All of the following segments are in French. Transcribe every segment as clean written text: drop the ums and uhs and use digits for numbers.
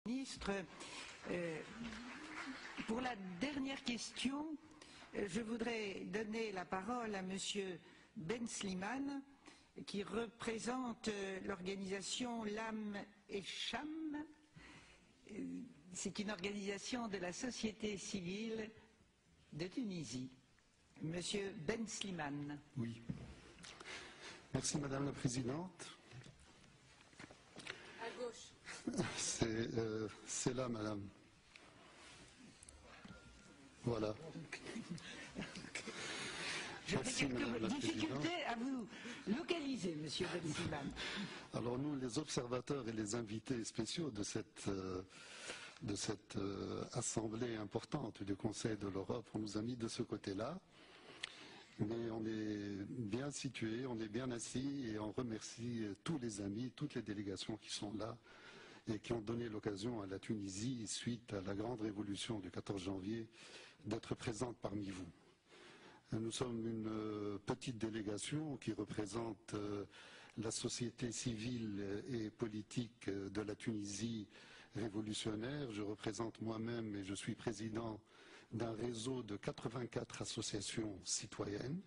Ministre, pour la dernière question, je voudrais donner la parole à Monsieur Ben Slimane, qui représente l'organisation L'Am et Cham. C'est une organisation de la société civile de Tunisie. Monsieur Ben Slimane. Oui. Merci Madame la Présidente. À gauche. C'est là, Madame. Voilà. J'ai quelques difficultés à vous localiser, Monsieur Ben Slimane. Alors nous, les observateurs et les invités spéciaux de cette assemblée importante du Conseil de l'Europe, on nous a mis de ce côté-là. Mais on est bien situés, on est bien assis et on remercie tous les amis, toutes les délégations qui sont là et qui ont donné l'occasion à la Tunisie, suite à la grande révolution du 14 janvier, d'être présente parmi vous. Nous sommes une petite délégation qui représente la société civile et politique de la Tunisie révolutionnaire. Je représente moi-même et je suis président d'un réseau de 84 associations citoyennes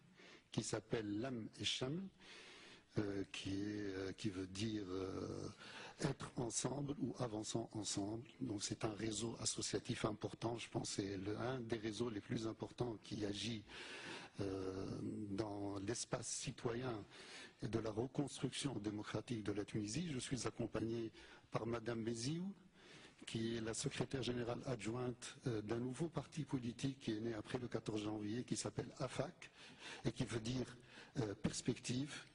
qui s'appelle L'Am et Cham, qui veut dire être ensemble ou avançant ensemble. Donc c'est un réseau associatif important, je pense que c'est un des réseaux les plus importants qui agit dans l'espace citoyen et de la reconstruction démocratique de la Tunisie. Je suis accompagné par Madame Béziou, qui est la secrétaire générale adjointe d'un nouveau parti politique qui est né après le 14 janvier, qui s'appelle AFAC, et qui veut dire perspective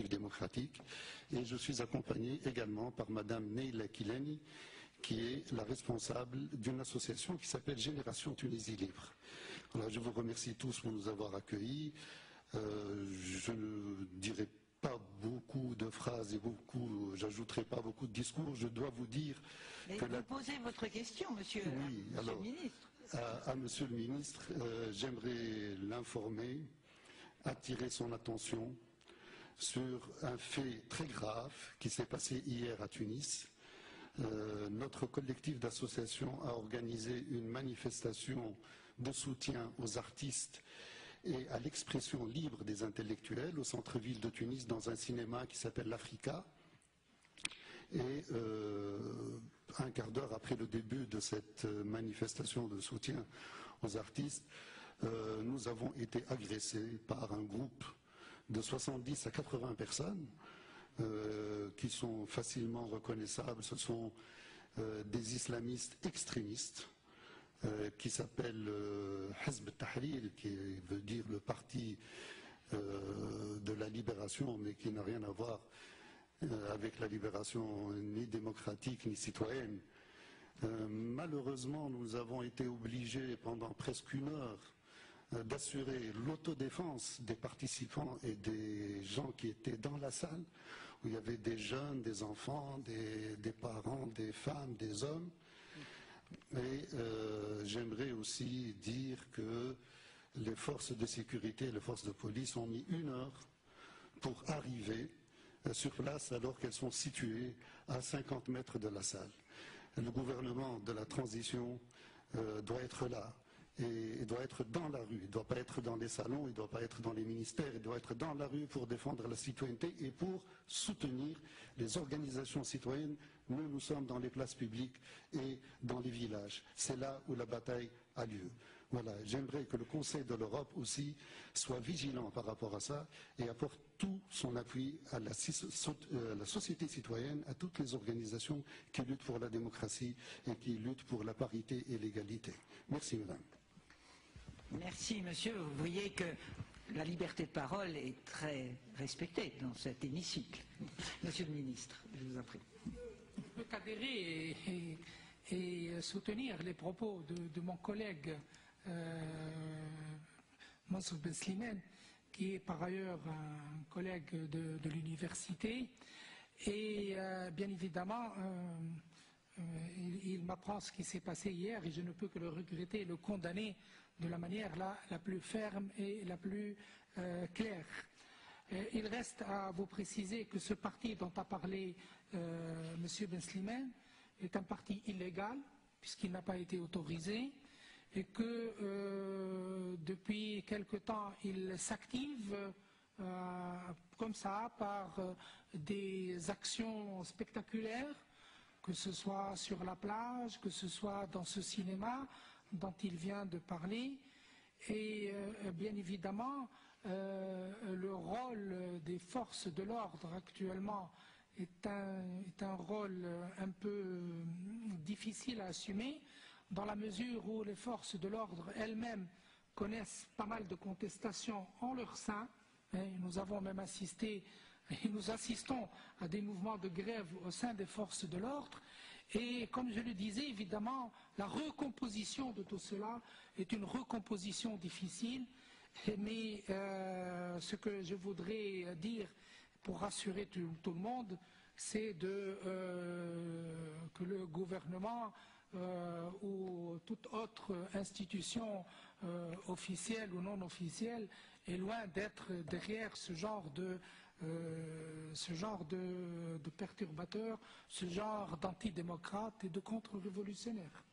démocratique. Et je suis accompagné également par Madame Neila Kileni, qui est la responsable d'une association qui s'appelle Génération Tunisie Libre. Alors, je vous remercie tous pour nous avoir accueillis. Je ne dirai pas beaucoup de phrases et j'ajouterai pas beaucoup de discours. Je dois vous dire que vous posez votre question, Monsieur, oui, Monsieur alors, le Ministre. À Monsieur le Ministre, j'aimerais l'informer, attirer son attention sur un fait très grave qui s'est passé hier à Tunis. Notre collectif d'associations a organisé une manifestation de soutien aux artistes et à l'expression libre des intellectuels au centre-ville de Tunis dans un cinéma qui s'appelle l'Africa. Et un quart d'heure après le début de cette manifestation de soutien aux artistes, nous avons été agressés par un groupe de 70 à 80 personnes qui sont facilement reconnaissables. Ce sont des islamistes extrémistes qui s'appellent Hizb Tahrir, qui veut dire le parti de la libération, mais qui n'a rien à voir avec la libération ni démocratique ni citoyenne. Malheureusement, nous avons été obligés pendant presque une heure d'assurer l'autodéfense des participants et des gens qui étaient dans la salle, où il y avait des jeunes, des enfants, des parents, des femmes, des hommes. Et j'aimerais aussi dire que les forces de sécurité et les forces de police ont mis une heure pour arriver sur place alors qu'elles sont situées à 50 mètres de la salle. Le gouvernement de la transition doit être là. Et il doit être dans la rue, il ne doit pas être dans les salons, il ne doit pas être dans les ministères, il doit être dans la rue pour défendre la citoyenneté et pour soutenir les organisations citoyennes. Nous sommes dans les places publiques et dans les villages. C'est là où la bataille a lieu. Voilà, j'aimerais que le Conseil de l'Europe aussi soit vigilant par rapport à ça et apporte tout son appui à la société citoyenne, à toutes les organisations qui luttent pour la démocratie et qui luttent pour la parité et l'égalité. Merci, Madame. Merci, Monsieur. Vous voyez que la liberté de parole est très respectée dans cet hémicycle. Monsieur le Ministre, je vous en prie. Je peux qu'adhérer et soutenir les propos de mon collègue Mansour Ben Slimane, qui est par ailleurs un collègue de l'université. Et bien évidemment, il m'apprend ce qui s'est passé hier et je ne peux que le regretter et le condamner de la manière la plus ferme et la plus claire. Il reste à vous préciser que ce parti dont a parlé M. Ben Slimane est un parti illégal, puisqu'il n'a pas été autorisé, et que depuis quelque temps, il s'active comme ça par des actions spectaculaires, que ce soit sur la plage, que ce soit dans ce cinéma dont il vient de parler. Et bien évidemment, le rôle des forces de l'ordre actuellement est un rôle un peu difficile à assumer, dans la mesure où les forces de l'ordre elles-mêmes connaissent pas mal de contestations en leur sein. Nous avons même assisté, et nous assistons à des mouvements de grève au sein des forces de l'ordre. Et comme je le disais, évidemment, la recomposition de tout cela est une recomposition difficile. Mais ce que je voudrais dire pour rassurer tout le monde, c'est que le gouvernement ou toute autre institution officielle ou non officielle est loin d'être derrière ce genre de perturbateurs, ce genre d'antidémocrates et de contre-révolutionnaires.